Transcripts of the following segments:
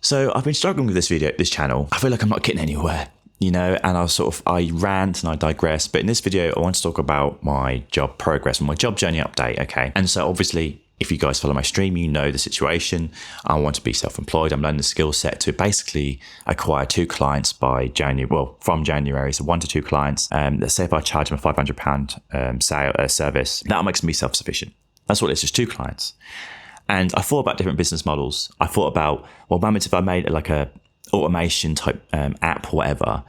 So I've been struggling with this channel. I feel like I'm not getting anywhere, and I rant and I digress. But in this video, I want to talk about my job progress and my job journey update. Okay. And so obviously, if you guys follow my stream, you know the situation. I want to be self-employed. I'm learning the skill set to basically acquire 2 clients by January. Well, from January, so 1 to 2 clients. Let's say if I charge them a £500 service, that makes me self-sufficient. That's what it is, just 2 clients. And I thought about different business models. I thought about, well, if I made like a automation type app or whatever,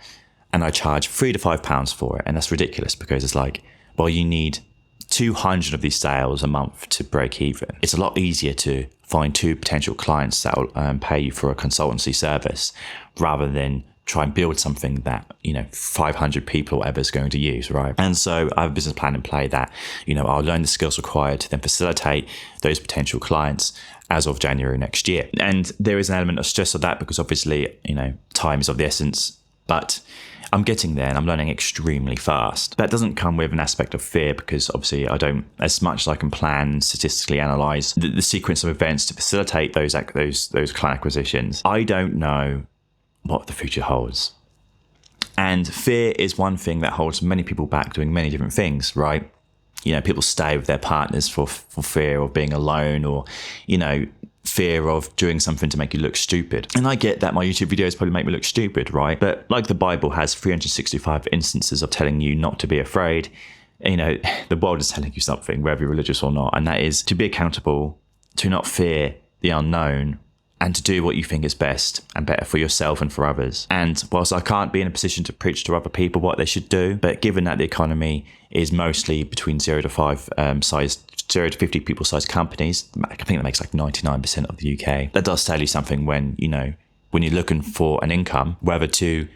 and I charge £3 to £5 for it, and that's ridiculous because it's like, well, you need 200 of these sales a month to break even. It's a lot easier to find 2 potential clients that will pay you for a consultancy service rather than try and build something that 500 people or whatever is going to use, right? And so I have a business plan in play that I'll learn the skills required to then facilitate those potential clients as of January next year. And there is an element of stress of that because obviously time is of the essence, but I'm getting there and I'm learning extremely fast. That doesn't come with an aspect of fear because obviously I don't, as much as I can plan and statistically analyze the sequence of events to facilitate those client acquisitions, I don't know what the future holds. And fear is one thing that holds many people back doing many different things, right? People stay with their partners for fear of being alone or, fear of doing something to make you look stupid. And I get that my YouTube videos probably make me look stupid, right? But like the Bible has 365 instances of telling you not to be afraid, the world is telling you something, whether you're religious or not. And that is to be accountable, to not fear the unknown, and to do what you think is best and better for yourself and for others. And whilst I can't be in a position to preach to other people what they should do, but given that the economy is mostly between 0 to 50 people sized companies, I think that makes like 99% of the UK. That does tell you something when you're looking for an income, whether to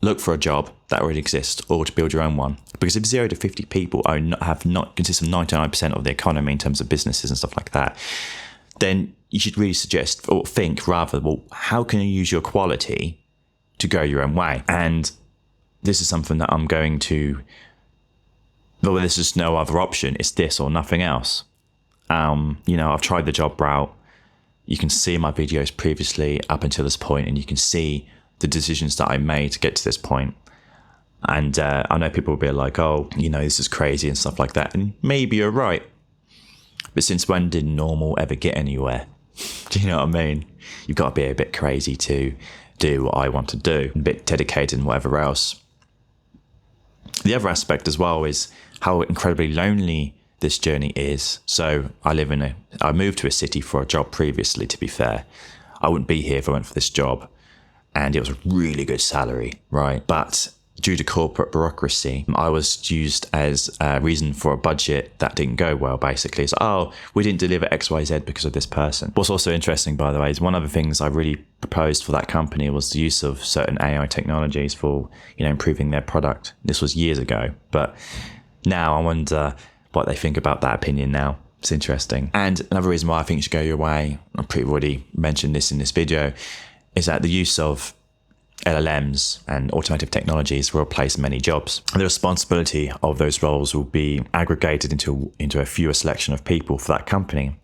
look for a job that already exists or to build your own one. Because if 0 to 50 people consist of 99% of the economy in terms of businesses and stuff like that, then you should really suggest or think rather, well, how can you use your quality to go your own way? And this is something that I'm going to, well, there's just no other option. It's this or nothing else. I've tried the job route. You can see my videos previously up until this point, and you can see the decisions that I made to get to this point. And I know people will be like, oh, this is crazy and stuff like that. And maybe you're right. But since when did normal ever get anywhere? Do you know what I mean? You've got to be a bit crazy to do what I want to do, a bit dedicated and whatever else. The other aspect as well is how incredibly lonely this journey is. So I moved to a city for a job previously, to be fair. I wouldn't be here if I went for this job. And it was a really good salary, right? But due to corporate bureaucracy, I was used as a reason for a budget that didn't go well, basically. So, we didn't deliver XYZ because of this person. What's also interesting, by the way, is one of the things I really proposed for that company was the use of certain AI technologies for, improving their product. This was years ago. But now I wonder what they think about that opinion now. It's interesting. And another reason why I think you should go your way, I've pretty already mentioned this in this video, is that the use of LLMs and automotive technologies will replace many jobs. The responsibility of those roles will be aggregated into a fewer selection of people for that company.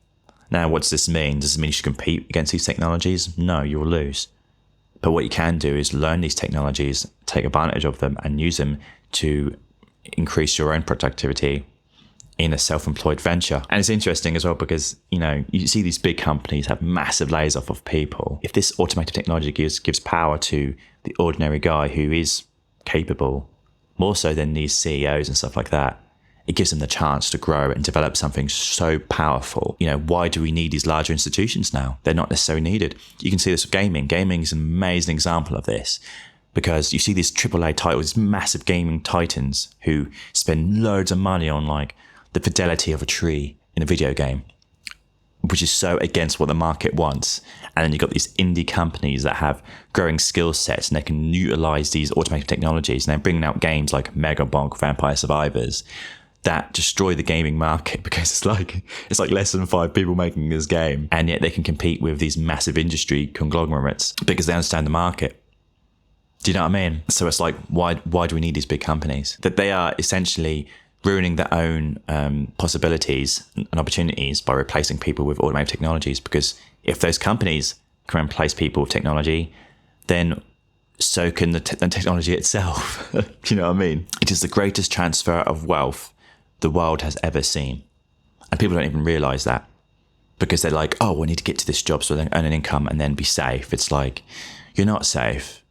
Now, what does this mean? Does it mean you should compete against these technologies? No, you'll lose. But what you can do is learn these technologies, take advantage of them, and use them to increase your own productivity in a self-employed venture. And it's interesting as well because, you see these big companies have massive layers off of people. If this automated technology gives power to the ordinary guy who is capable, more so than these CEOs and stuff like that, it gives them the chance to grow and develop something so powerful. Why do we need these larger institutions now? They're not necessarily needed. You can see this with gaming. Gaming is an amazing example of this. Because you see these AAA titles, these massive gaming titans who spend loads of money on the fidelity of a tree in a video game, which is so against what the market wants. And then you've got these indie companies that have growing skill sets and they can utilize these automated technologies, and they're bringing out games like Mega Bonk, Vampire Survivors that destroy the gaming market because it's like less than 5 people making this game, and yet they can compete with these massive industry conglomerates because they understand the market. Do you know what I mean? So it's like, why do we need these big companies? That they are essentially ruining their own possibilities and opportunities by replacing people with automated technologies. Because if those companies can replace people with technology, then so can the technology itself. You know what I mean? It is the greatest transfer of wealth the world has ever seen. And people don't even realize that, because they're like, oh, we need to get to this job so they earn an income and then be safe. It's like, you're not safe.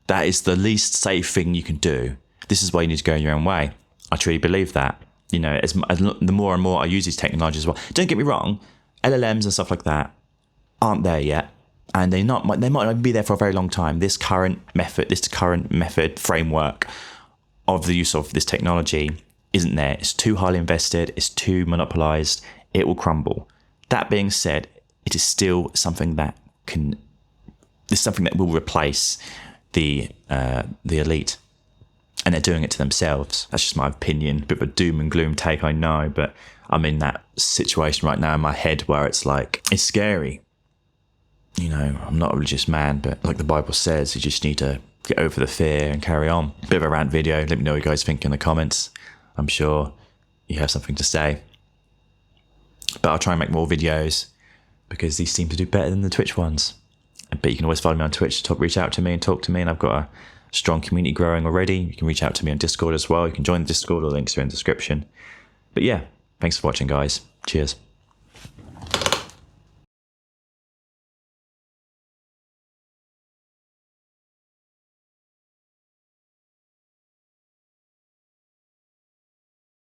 That is the least safe thing you can do. This is why you need to go your own way. I truly believe that. You know, the more and more I use these technologies as well. Don't get me wrong, LLMs and stuff like that aren't there yet. And they might not be there for a very long time. This current method framework of the use of this technology isn't there. It's too highly invested. It's too monopolized. It will crumble. That being said, it is still something that will replace the elite, and they're doing it to themselves. That's just my opinion. A bit of a doom and gloom take, I know, but I'm in that situation right now in my head where it's like, it's scary. You know, I'm not a religious man, but like the Bible says, you just need to get over the fear and carry on. Bit of a rant video. Let me know what you guys think in the comments. I'm sure you have something to say. But I'll try and make more videos because these seem to do better than the Twitch ones. But you can always follow me on Twitch to reach out to me and talk to me. And I've got a strong community growing already. You can reach out to me on Discord as well. You can join the Discord, or links are in the description. But yeah, thanks for watching, guys. Cheers.